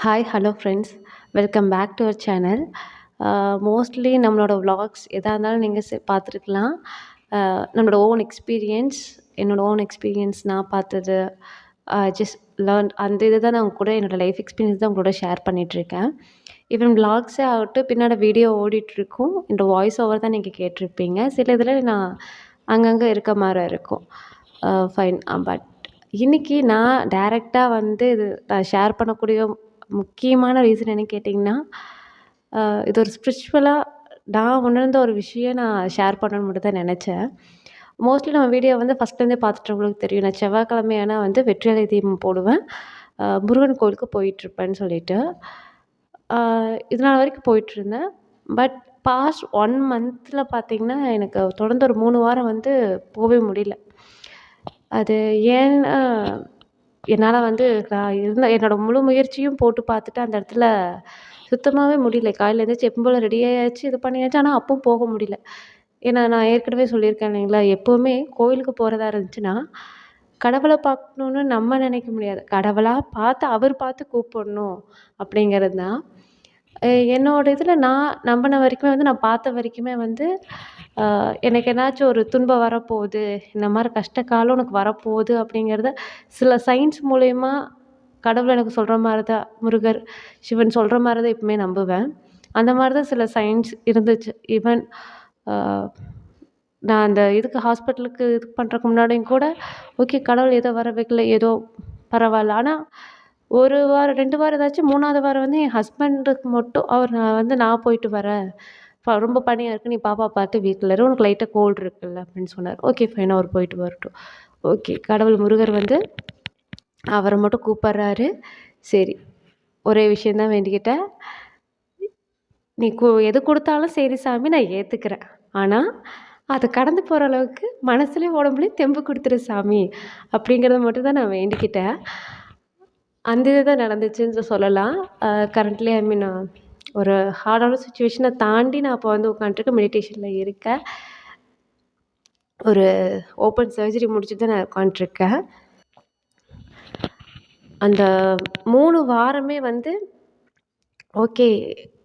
Hi hello friends, welcome back to our channel. Mostly நம்மளோட vlogs எதாக இருந்தாலும் நீங்கள் பார்த்துருக்கலாம். நம்மளோட ஓன் எக்ஸ்பீரியன்ஸ், என்னோடய ஓன் எக்ஸ்பீரியன்ஸ், நான் பார்த்தது, ஜஸ்ட் லேர்ன் அந்த இதை தான் நான் உங்க கூட என்னோடய லைஃப் எக்ஸ்பீரியன்ஸ் தான் உங்களோட ஷேர் பண்ணிகிட்ருக்கேன். ஈவன் vlogsஸே ஆகட்டும், பின்னாடி வீடியோ ஓடிட்டுருக்கும், என்னோடய வாய்ஸ் ஓவர் தான் நீங்கள் கேட்டிருப்பீங்க. சில இதில் நான் அங்கங்கே இருக்க மாதிரி இருக்கும். ஃபைன். பட் இன்றைக்கி நான் டைரெக்டாக வந்து இது நான் ஷேர் பண்ணக்கூடிய முக்கியமான ரீசன் என்னன்னு கேட்டிங்கன்னா, இது ஒரு ஸ்பிரிச்சுவலாக நான் உணர்ந்த ஒரு விஷயம் நான் ஷேர் பண்ணணும்னு மட்டும் தான் நினச்சேன். மோஸ்ட்லி நம்ம வீடியோ வந்து ஃபஸ்ட்லேருந்தே பார்த்துட்டவங்களுக்கு தெரியும். நான் செவ்வாய்க்கிழமை ஆனா வந்து வெற்றிலை தீபம் போடுவேன். முருகன் கோவிலுக்கு போயிட்டுருப்பேன்னு சொல்லிட்டு. இது நாள் வரைக்கும் போயிட்டுருந்தேன். பட் பாஸ்ட் 1 மந்த்தில் பார்த்திங்கன்னா, எனக்கு தொடர்ந்து ஒரு 3 வாரம் வந்து போகவே முடியல. அது ஏன்னா என்னால் வந்து நான் என்னோடய முழு முயற்சியும் போட்டு பார்த்துட்டு அந்த இடத்துல சுத்தமாகவே முடியல. காலையில் எழுந்திரிச்சு எப்பவும் போல் ரெடி ஆயாச்சு, இது பண்ணியாச்சு. ஆனால் அப்பவும் போக முடியல. ஏன்னா நான் ஏற்கனவே சொல்லியிருக்கேன் இல்லைங்களா, எப்போவுமே கோயிலுக்கு போகிறதா இருந்துச்சுன்னா, கடவுளை பார்க்கணுன்னு நம்ம நினைக்க முடியாது. கடவுளாக பார்த்து அவர் பார்த்து கூப்பிடணும் அப்படிங்கிறது தான். என்னோடய இதில் நான் நம்பின வரைக்குமே வந்து, நான் பார்த்த வரைக்குமே வந்து, எனக்கு என்னாச்சும் ஒரு துன்பம் வரப்போகுது, இந்த மாதிரி கஷ்ட காலம் உனக்கு வரப்போகுது அப்படிங்கிறத சில சயின்ஸ் மூலயமா கடவுள் எனக்கு சொல்கிற மாதிரி தான், முருகர், சிவன் சொல்கிற மாதிரி தான் எப்பவுமே நம்புவேன். அந்த மாதிரி தான் சில சயின்ஸ் இருந்துச்சு. ஈவன் நான் அந்த இதுக்கு ஹாஸ்பிட்டலுக்கு இது பண்ணுறதுக்கு முன்னாடியும் கூட, ஓகே கடவுள் ஏதோ வர வைக்கல, ஏதோ பரவாயில்ல. ஆனால் 1 வாரம் 2 வாரம் ஏதாச்சும் 3வது வாரம் வந்து என் ஹஸ்பண்டுக்கு மட்டும் நான் போயிட்டு வரேன், ரொம்ப பனியாக இருக்குது, நீ பாப்பா பார்த்து வீட்டில் இரு, உனக்கு லைட்டாக கோல்டு இருக்குல்ல அப்படின்னு சொன்னார். ஓகே ஃபைன், அவர் போயிட்டு வரட்டும். ஓகே, கடவுள் முருகர் வந்து அவரை மட்டும் கூப்பிட்றாரு. சரி, ஒரே விஷயந்தான் வேண்டிக்கிட்டேன், நீ எது கொடுத்தாலும் சரி சாமி நான் ஏற்றுக்கிறேன், ஆனால் அதை கடந்து போகிற அளவுக்கு மனசுலேயும் உடம்புலையும் தெம்பு கொடுத்துரு சாமி அப்படிங்கிறத மட்டும் தான் நான் வேண்டிக்கிட்டேன். அந்த இது தான் நடந்துச்சுன்னு சொல்லலாம். கரண்ட்லி ஐ மீன் ஒரு ஹார்டான சுச்சுவேஷனை தாண்டி நான் அப்போ வந்து உட்காந்துருக்கேன், மெடிடேஷனில் இருக்கேன். ஒரு ஓப்பன் சர்ஜரி முடிச்சுட்டு தான் நான் உட்காந்துருக்கேன். அந்த 3 வாரமே வந்து ஓகே,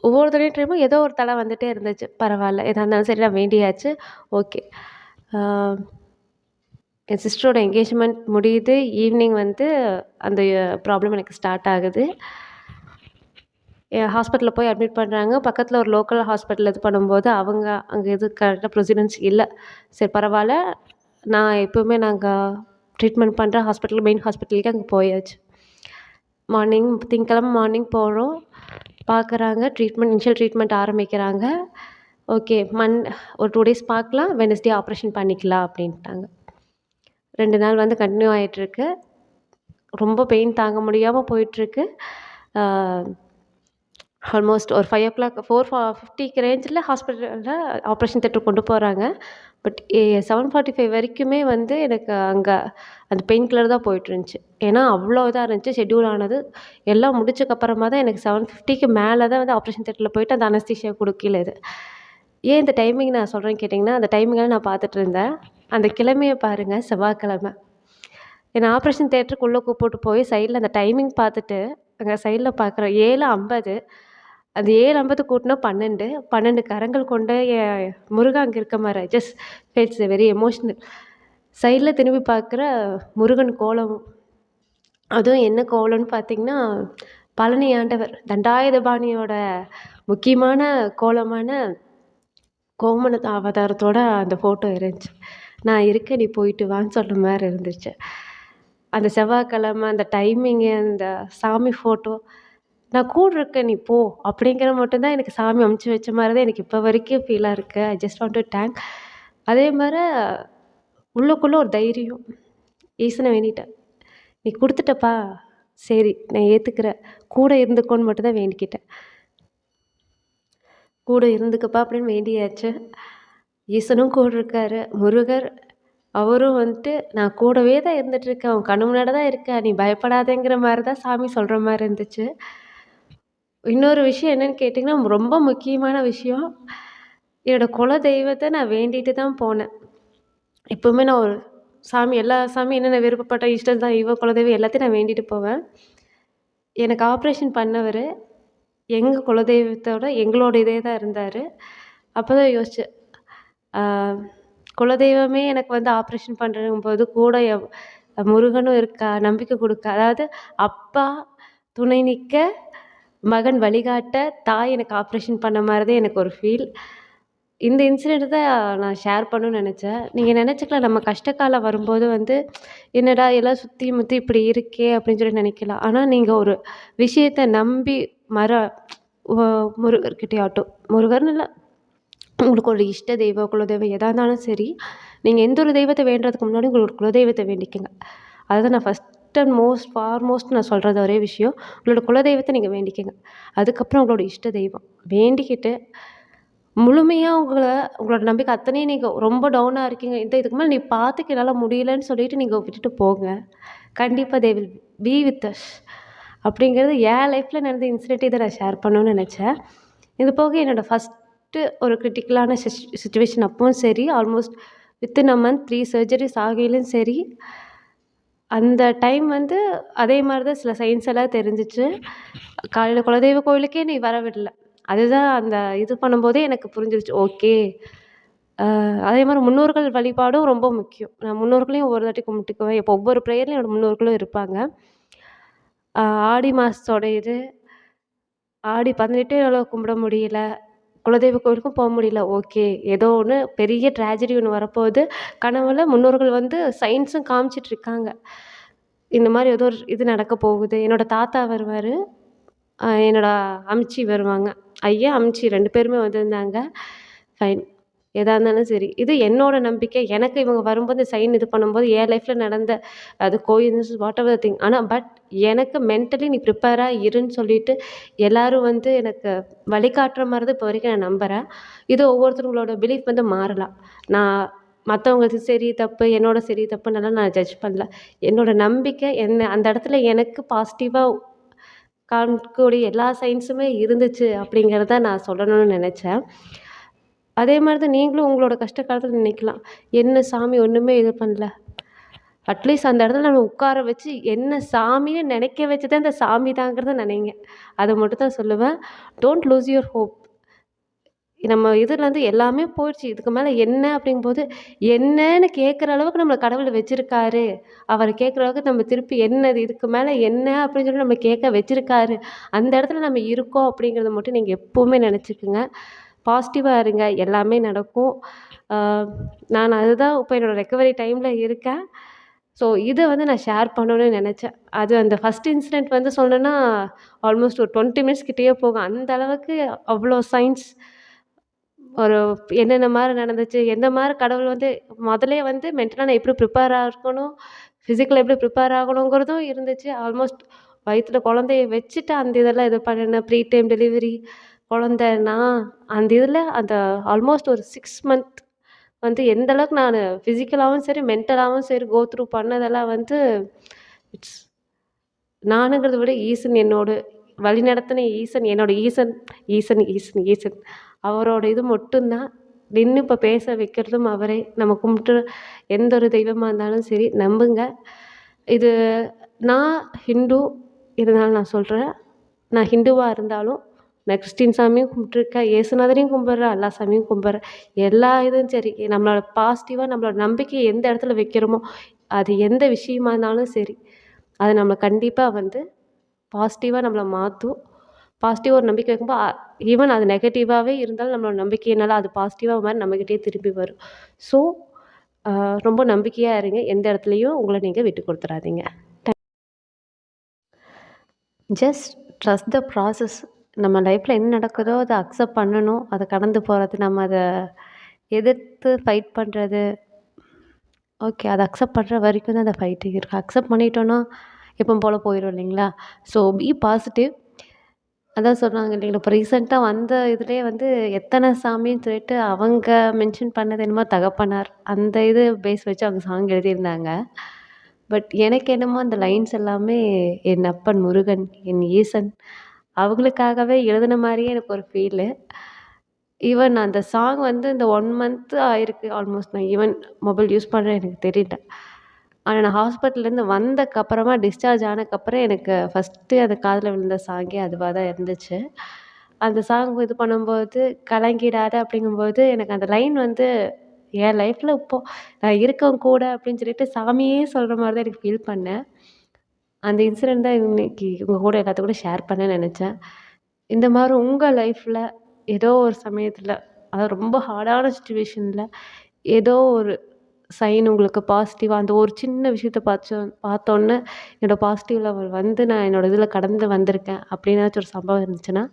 ஒவ்வொரு தடவையும் ஏதோ ஒரு தடை வந்துகிட்டே இருந்துச்சு. பரவாயில்ல, எதாக இருந்தாலும் சரி நான் வேண்டியாச்சு. ஓகே, என் சிஸ்டரோட என்கேஜ்மெண்ட் முடியுது. ஈவினிங் வந்து அந்த ப்ராப்ளம் எனக்கு ஸ்டார்ட் ஆகுது. ஹாஸ்பிட்டலில் போய் அட்மிட் பண்ணுறாங்க. பக்கத்தில் ஒரு லோக்கல் ஹாஸ்பிட்டல் இது பண்ணும்போது அவங்க அங்கே எதுவும் கரெக்டாக ப்ரொசீஜர்ஸ் இல்லை. சரி பரவாயில்ல, நான் எப்போவுமே நாங்கள் ட்ரீட்மெண்ட் பண்ணுற ஹாஸ்பிட்டல், மெயின் ஹாஸ்பிட்டலுக்கு அங்கே போயாச்சு. மார்னிங் திங்கக்கிழமை மார்னிங் போகிறோம், பார்க்குறாங்க, இனிஷியல் ட்ரீட்மெண்ட் ஆரம்பிக்கிறாங்க. ஓகே, ஒரு 2 டேஸ் பார்க்கலாம், வெட்னஸ்டே ஆப்ரேஷன் பண்ணிக்கலாம் அப்படின்ட்டாங்க. 2 நாள் வந்து கண்டினியூ ஆகிட்டுருக்கு. ரொம்ப பெயின் தாங்க முடியாமல் போயிட்டுருக்கு. ஆல்மோஸ்ட் ஒரு 5 o'clock 4:50 ரேஞ்சில் ஹாஸ்பிட்டலில் ஆப்ரேஷன் தியேட்டர் கொண்டு போகிறாங்க. பட் 7:45 வரைக்குமே வந்து எனக்கு அங்கே அந்த பெயின் கில்லர் தான் போயிட்டுருந்துச்சு. ஏன்னா அவ்வளோ இதாக இருந்துச்சு. ஷெட்யூல் ஆனது எல்லாம் முடிச்சக்கப்புறமா தான் எனக்கு 7:50க்கு மேலே தான் வந்து ஆப்ரேஷன் தியேட்டரில் போயிட்டு அந்த அனஸ்தீசியா கொடுக்கல. இது ஏன் இந்த டைமிங் நான் சொல்கிறேன்னு கேட்டிங்கன்னா, அந்த டைமிங்கில் நான் பார்த்துட்டு இருந்தேன். அந்த கிழமையை பாருங்கள், செவ்வாய்க்கிழமை. என்னை ஆப்ரேஷன் தியேட்டருக்குள்ளே கூப்பிட்டு போய் சைடில் அந்த டைமிங் பார்த்துட்டு அங்கே சைடில் பார்க்குறேன் 7:50. அது 7:50 கூட்டினா 12 கரங்கள் கொண்ட என் முருகன் அங்கே இருக்க மாதிரி ஜஸ்ட் ஃபீல்ஸ் வெரி எமோஷ்னல். சைடில் திரும்பி பார்க்குற முருகன் கோலம், அதுவும் என்ன கோலம்னு பார்த்திங்கன்னா, பழனி ஆண்டவர் தண்டாயுதபாணியோட முக்கியமான கோலமான கோமண அவதாரத்தோட அந்த ஃபோட்டோ இருந்துச்சு. நான் இருக்கேன், நீ போயிட்டு வான்னு சொல்கிற மாதிரி இருந்துச்சு. அந்த செவ்வாய்க்கிழமை அந்த டைமிங்கு, அந்த சாமி ஃபோட்டோ, நான் கூட இருக்கேன் நீ போ அப்படிங்கிற மட்டும்தான் எனக்கு சாமி அமுச்சு வச்ச மாதிரி தான் எனக்கு இப்போ வரைக்கும் ஃபீலாக இருக்குது. I just want to thank. அதே மாதிரி உள்ளுக்குள்ளே ஒரு தைரியம், ஈசனை வேண்டிட்டேன், நீ கொடுத்துட்டப்பா, சரி நான் ஏற்றுக்கிறேன், கூட இருந்துக்கோன்னு மட்டும் தான் வேண்டிக்கிட்டேன். கூட இருந்துக்கப்பா அப்படின்னு வேண்டியாச்சு. ஈசனும் கூட இருக்கார். முருகர் அவரும் வந்துட்டு நான் கூடவே தான் இருந்துகிட்ருக்கேன், அவன் கண்ணு முன்னாடி தான் இருக்கேன், நீ பயப்படாதேங்கிற மாதிரி தான் சாமி சொல்கிற மாதிரி இருந்துச்சு. இன்னொரு விஷயம் என்னென்னு கேட்டிங்கன்னா, ரொம்ப முக்கியமான விஷயம், என்னோடய குல தெய்வத்தை நான் வேண்டிட்டு தான் போனேன். எப்போவுமே நான் ஒரு சாமி, எல்லா சாமி என்னென்ன விருப்பப்பட்ட இஷ்ட தெய்வம், குலதெய்வம் எல்லாத்தையும் நான் வேண்டிட்டு போவேன். எனக்கு ஆப்ரேஷன் பண்ணவரு எங்கள் குலதெய்வத்தோட எங்களோட இதே தான் இருந்தார். அப்போ தான் யோசிச்சேன். ஆ, குலதெய்வமே எனக்கு வந்து ஆப்ரேஷன் பண்ணுறங்கும்போது கூட முருகனும் இருக்கா, நம்பிக்கை கொடுக்க. அதாவது அப்பா துணை நிற்க, மகன் வழிகாட்ட, தாய் எனக்கு ஆப்ரேஷன் பண்ண மாதிரி தான் எனக்கு ஒரு ஃபீல். இந்த இன்சிடெண்ட் தான் நான் ஷேர் பண்ணணும்னு நினச்சேன். நீங்கள் நினச்சிக்கலாம், நம்ம கஷ்டகாலம் வரும்போது வந்து என்னடா எல்லாம் சுற்றி முற்றி இப்படி இருக்கே அப்படின்னு சொல்லி நினைக்கலாம். ஆனால் நீங்கள் ஒரு விஷயத்தை நம்பி முருகர்கிட்டயாகட்டும், முருகர்னு இல்லை, உங்களுக்கு ஒரு இஷ்ட தெய்வம் குலதெய்வம் எதாக இருந்தாலும் சரி, நீங்கள் எந்த ஒரு தெய்வத்தை வேண்டுறதுக்கு முன்னாடி உங்களோட குலதெய்வத்தை வேண்டிக்கங்க. அதுதான் நான் ஃபஸ்ட் அண்ட் ஃபார்மோஸ்ட் நான் சொல்கிறது ஒரே விஷயம். உங்களோட குலதெய்வத்தை நீங்கள் வேண்டிக்கங்க. அதுக்கப்புறம் உங்களோட இஷ்ட தெய்வம் வேண்டிக்கிட்டு முழுமையாக உங்களோட நம்பிக்கை அத்தனையும் நீங்கள் ரொம்ப டவுனாக இருக்கீங்க, இதுக்கு மேலே நீ பார்த்துக்க என்னால் முடியலன்னு சொல்லிட்டு நீங்கள் விட்டுட்டு போங்க. கண்டிப்பாக they will be with us. அப்படிங்கிறது என் லைஃப்பில் நடந்த இன்சிடென்ட் இதை நான் ஷேர் பண்ணணும்னு நினச்சேன். இது போக என்னோடய ஃபஸ்ட்டு ஒரு கிரிட்டிக்கலான சுச்சுவேஷன் அப்பவும் சரி, almost within a month 3 surgeries ஆகையிலும் சரி, அந்த டைம் வந்து அதே மாதிரி தான் சில சைன்ஸ் எல்லாம் தெரிஞ்சிச்சு. காலையில் குலதெய்வ கோயிலுக்கே நீ வர விடல. அதுதான் அந்த இது பண்ணும்போதே எனக்கு புரிஞ்சிருச்சு. ஓகே. அதே மாதிரி முன்னோர்கள் வழிபாடும் ரொம்ப முக்கியம். நான் முன்னோர்களையும் ஒரு தாட்டி கும்பிட்டுக்குவேன். இப்போ ஒவ்வொரு ப்ரேயர்லையும் என்னோடய முன்னோர்களும் இருப்பாங்க. ஆடி மாதத்தோட இது ஆடி 18 என்னால் கும்பிட முடியல, குலதெய்வ கோயிலுக்கும் போக முடியல. ஓகே, ஏதோ ஒன்று பெரிய ட்ராஜடி ஒன்று வரப்போகுது. கனவுல முன்னோர்கள் வந்து சயின்ஸும் காமிச்சிட்ருக்காங்க. இந்த மாதிரி ஏதோ ஒரு இது நடக்க போகுது. என்னோடய தாத்தா வருவார், என்னோட அம்ச்சி வருவாங்க. ஐயா, அம்ச்சி 2 பேருமே வந்திருந்தாங்க. ஃபைன். எதா இருந்தாலும் சரி. இது என்னோட நம்பிக்கை. எனக்கு இவங்க வரும்போது சைன் இது பண்ணும்போது என் லைஃப்பில் நடந்த அது கோயின்சிடன்ஸ் வாட் எவர் திங். ஆனால் பட் எனக்கு மென்டலி நீ ப்ரிப்பேராக இருன்னு சொல்லிட்டு எல்லோரும் வந்து எனக்கு வழிகாட்டுற மாதிரி தான் இப்போ வரைக்கும் நான் நம்புகிறேன். இது ஒவ்வொருத்தவங்களோட பிலீஃப் வந்து மாறலாம். நான் மற்றவங்களுக்கு சரி தப்பு, என்னோட சரி தப்புன்னெல்லாம் நான் ஜட்ஜ் பண்ணல. என்னோட நம்பிக்கை என்ன அந்த இடத்துல எனக்கு பாசிட்டிவாக காமிக்கக்கூடிய எல்லா சயின்ஸுமே இருந்துச்சு அப்படிங்கிறத நான் சொல்லணும்னு நினச்சேன். அதே மாதிரி தான் நீங்களும் உங்களோட கஷ்ட காலத்தில் நினைக்கலாம், என்ன சாமி ஒன்றுமே இது பண்ணல. அட்லீஸ்ட் அந்த இடத்துல நம்ம உட்கார வச்சு என்ன சாமின்னு நினைக்க வச்சு தான் இந்த சாமி தாங்கிறத நினைங்க. அதை மட்டும் தான் சொல்லுவேன். Don't lose your hope. நம்ம இதுலேருந்து எல்லாமே போயிடுச்சு, இதுக்கு மேலே என்ன அப்படிங்கும்போது என்னன்னு கேட்குற அளவுக்கு நம்மளை கடவுள் வச்சுருக்காரு. அவர் கேட்குற அளவுக்கு நம்ம திருப்பி என்னது இதுக்கு மேலே என்ன அப்படின்னு சொல்லி நம்ம கேட்க வச்சுருக்காரு. அந்த இடத்துல நம்ம இருக்கோம் அப்படிங்கிறத மட்டும் நீங்கள் எப்போவுமே நினச்சிக்குங்க. பாசிட்டிவாக இருங்க, எல்லாமே நடக்கும். நான் அதுதான் இப்போ என்னோடய ரெக்கவரி டைமில் இருக்கேன். ஸோ இதை வந்து நான் ஷேர் பண்ணணும்னு நினச்சேன். அது அந்த ஃபஸ்ட் இன்சிடெண்ட் வந்து சொல்லணுன்னா ஆல்மோஸ்ட் ஒரு 20 மினிட்ஸ் கிட்டேயே போகும். அந்த அளவுக்கு அவ்வளோ சயின்ஸ் ஒரு என்னென்ன மாதிரி நடந்துச்சு, எந்த மாதிரி கடவுள் வந்து முதலே வந்து மென்டலாக நான் எப்படி ப்ரிப்பேராக இருக்கணும், ஃபிசிக்கலாக எப்படி ப்ரிப்பேர் ஆகணுங்கிறதும் இருந்துச்சு. ஆல்மோஸ்ட் வயிற்றில் குழந்தைய வச்சுட்டு அந்த இதெல்லாம் இது பண்ணினேன். ப்ரீ டைம் டெலிவரி குழந்தைன்னா அந்த இதில் அந்த ஆல்மோஸ்ட் ஒரு 6 மந்த் வந்து எந்த அளவுக்கு நான் ஃபிசிக்கலாகவும் சரி மென்டலாகவும் சரி கோ த்ரூ பண்ணதெல்லாம் வந்து இட்ஸ் நானுங்கிறத விட ஈசன் என்னோட வழிநடத்தின ஈசன், என்னோட ஈசன் ஈசன் ஈசன் ஈசன் அவரோட இது மட்டும்தான் நின்று இப்போ பேச வைக்கிறதும் அவரே. நம்ம கும்பிட்டு எந்த ஒரு தெய்வமாக இருந்தாலும் சரி நம்புங்க. இது நான் ஹிந்து இருந்தாலும் நான் சொல்கிறேன், நான் ஹிந்துவாக இருந்தாலும் நான் கிறிஸ்டின் சாமியும் கும்பிட்ருக்கேன், இயேசுநாதரையும் கும்பிட்றேன், எல்லா சாமியும் கும்பிட்றேன். எல்லா இதுவும் சரி, நம்மளோட பாசிட்டிவாக நம்மளோட நம்பிக்கையை எந்த இடத்துல வைக்கிறோமோ அது எந்த விஷயமா இருந்தாலும் சரி, அது நம்மளை கண்டிப்பாக வந்து பாசிட்டிவாக நம்மளை மாற்றும். பாசிட்டிவாக ஒரு நம்பிக்கை வைக்கும்போது ஈவன் அது நெகட்டிவாகவே இருந்தாலும் நம்மளோட நம்பிக்கையினால அது பாசிட்டிவாக மாதிரி நம்மக்கிட்டே திரும்பி வரும். ஸோ ரொம்ப நம்பிக்கையாக இருங்க. எந்த இடத்துலையும் உங்களை நீங்கள் விட்டு கொடுத்துறாதீங்க. Just trust the process. நம்ம லைஃப்பில் என்ன நடக்குதோ அதை அக்செப்ட் பண்ணணும். அதை கடந்து போகிறது, நம்ம அதை எதிர்த்து ஃபைட் பண்ணுறது. ஓகே, அதை அக்செப்ட் பண்ணுற வரைக்கும் தான் அந்த ஃபைட்டிங் இருக்குது. அக்செப்ட் பண்ணிட்டோன்னா எப்பவும் போல் போயிடும் இல்லைங்களா? So be positive. அதான் சொன்னாங்க இல்லைங்களா, இப்போ ரீசெண்டாக வந்த இதுலேயே வந்து எத்தனை சாமின்னு சொல்லிட்டு அவங்க மென்ஷன் பண்ணது என்னமோ தகப்பனார், அந்த இது பேஸ் வச்சு அவங்க சாங் எழுதியிருந்தாங்க. பட் எனக்கு என்னமோ அந்த லைன்ஸ் எல்லாமே என் அப்பன் முருகன், என் ஈசன் அவங்களுக்காகவே எழுதின மாதிரியே எனக்கு ஒரு ஃபீலு. ஈவன் அந்த சாங் வந்து இந்த 1 மந்த் ஆயிருக்கு ஆல்மோஸ்ட். நான் ஈவன் மொபைல் யூஸ் பண்ணுறேன் எனக்கு தெரியல. ஆனால் நான் ஹாஸ்பிட்டல்லேருந்து வந்தக்கப்புறமா டிஸ்சார்ஜ் ஆனதுக்கப்புறம் எனக்கு ஃபஸ்ட்டு அது காதில் விழுந்த சாங்கே அதுவாக தான் இருந்துச்சு. அந்த சாங் இது பண்ணும்போது, "கலங்கிடாத" அப்படிங்கும்போது எனக்கு அந்த லைன் வந்து என் லைஃப்பில் இப்போது நான் இருக்கேன் கூட அப்படின்னு சொல்லிட்டு சாமியே சொல்கிற மாதிரி தான் எனக்கு ஃபீல் பண்ணேன். அந்த இன்சிடென்ட் தான் இன்னைக்கு உங்க கூட எல்லாத்து கூட ஷேர் பண்ண நெனச்சேன். இந்த மாரி உங்க லைஃப்ல ஏதோ ஒரு சமயத்துல, அதாவது ரொம்ப ஹார்டான சிச்சுவேஷன்ல ஏதோ ஒரு சைன் உங்களுக்கு பாசிட்டிவா அந்த ஒரு சின்ன விஷயத்த பார்த்தோன்னே, என்னோட பாசிட்டிவ் லெவல் வந்து நான் என்னோட இதில கடந்து வந்திருக்கேன். அப்படின்னாச்சும் ஒரு சம்பவம் இருந்துச்சுன்னா,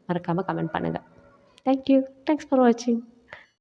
மறக்காம கமெண்ட் பண்ணுங்க. Thank you. தேங்க்ஸ் ஃபார் வாட்சிங்.